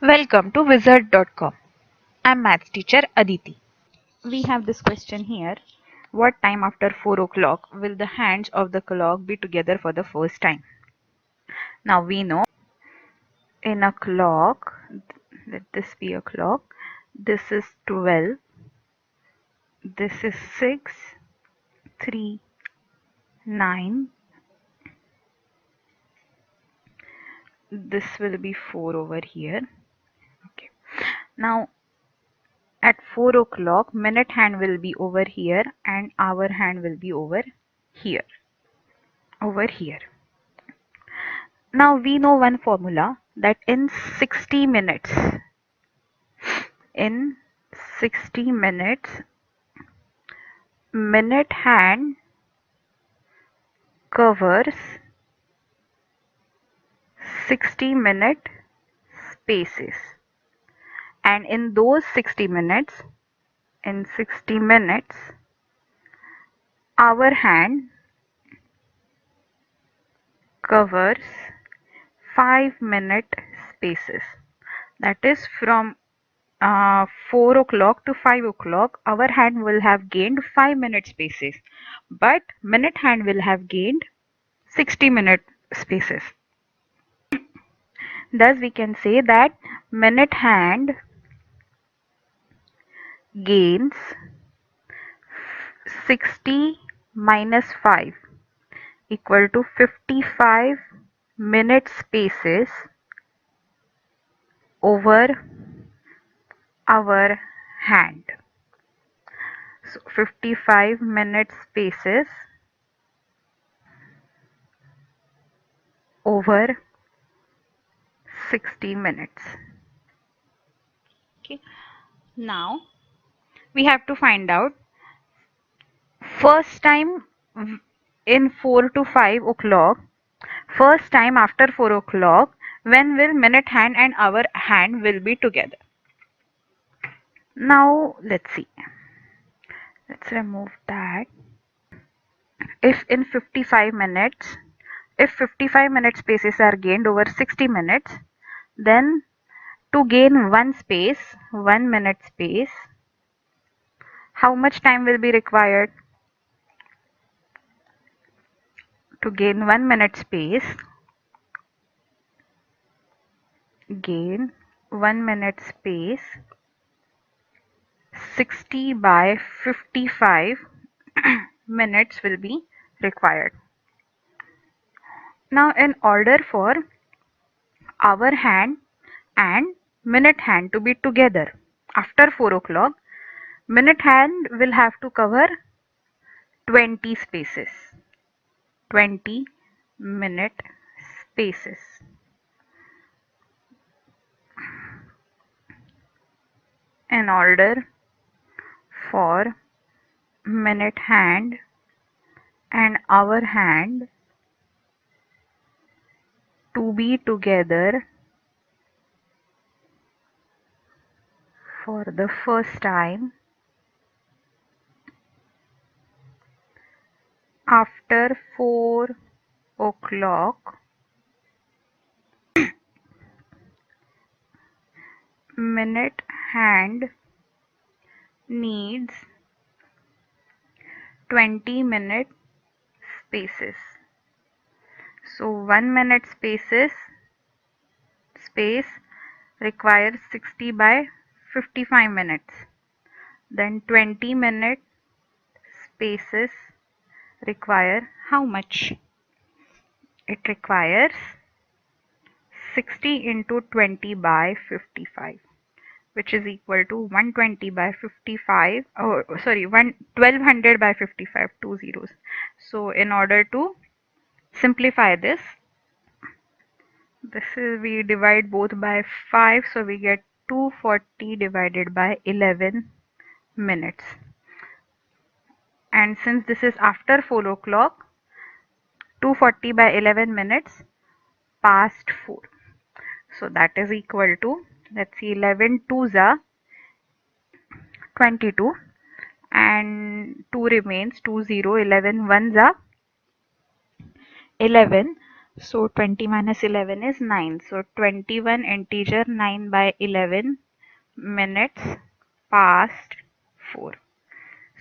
Welcome to wizard.com. I'm maths teacher Aditi. We have this question here. What time after 4 o'clock will the hands of the clock be together for the first time? Now we know in a clock, let this be a clock, this is 12, this is 6, 3, 9, this will be 4 over here. Okay. Now at 4 o'clock, minute hand will be over here and hour hand will be over here. Over here. Now we know one formula that in 60 minutes, minute hand covers 60-minute spaces. And in those 60 minutes, our hand covers 5-minute spaces. That is from 4 o'clock to 5 o'clock, our hand will have gained 5-minute spaces, but minute hand will have gained 60-minute spaces. Thus, we can say that minute hand gains 60 minus 5 equal to 55 minute spaces over our hand. So 55 minute spaces over 60 minutes. Okay. Now we have to find out first time in 4 to 5 o'clock, first time after 4 o'clock, when will minute hand and hour hand will be together. Now let's see. Let's remove that. If in 55 minutes, if 55 minute spaces are gained over 60 minutes, then to gain one space, 1 minute space, how much time will be required? To gain 1 minute space, gain 1 minute space, 60 by 55 minutes will be required. Now in order for hour hand and minute hand to be together after 4 o'clock, minute hand will have to cover 20 spaces, 20 minute spaces. In order for minute hand and hour hand to be together for the first time after 4 o'clock, minute hand needs 20 minute spaces. So 1 minute space requires 60 by 55 minutes. Then 20 minute spaces require how much? It requires 60 into 20 by 55, which is equal to 120 by 55, oh sorry, 1200 by 55, 2 zeros. So in order to simplify this is, we divide both by 5, so we get 240 divided by 11 minutes. And since this is after 4 o'clock, 240 by 11 minutes past 4. So that is equal to, let's see, 11 2s are 22 and 2 remains, 2 0, 11 1s are 11. So 20 minus 11 is 9. So 21 integer 9 by 11 minutes past 4.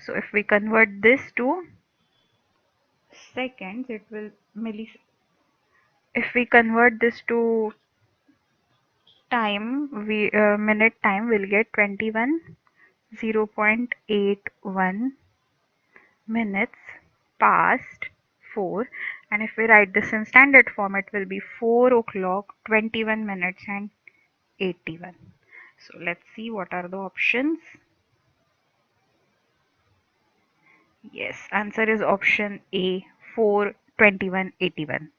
So if we convert this to seconds, it will if we convert this to time, we minute time, will get 21 0.81 minutes past 4, and if we write this in standard form, it will be 4 o'clock 21 minutes and 81. So let's see what are the options. Yes, answer is option A, 4 21 81.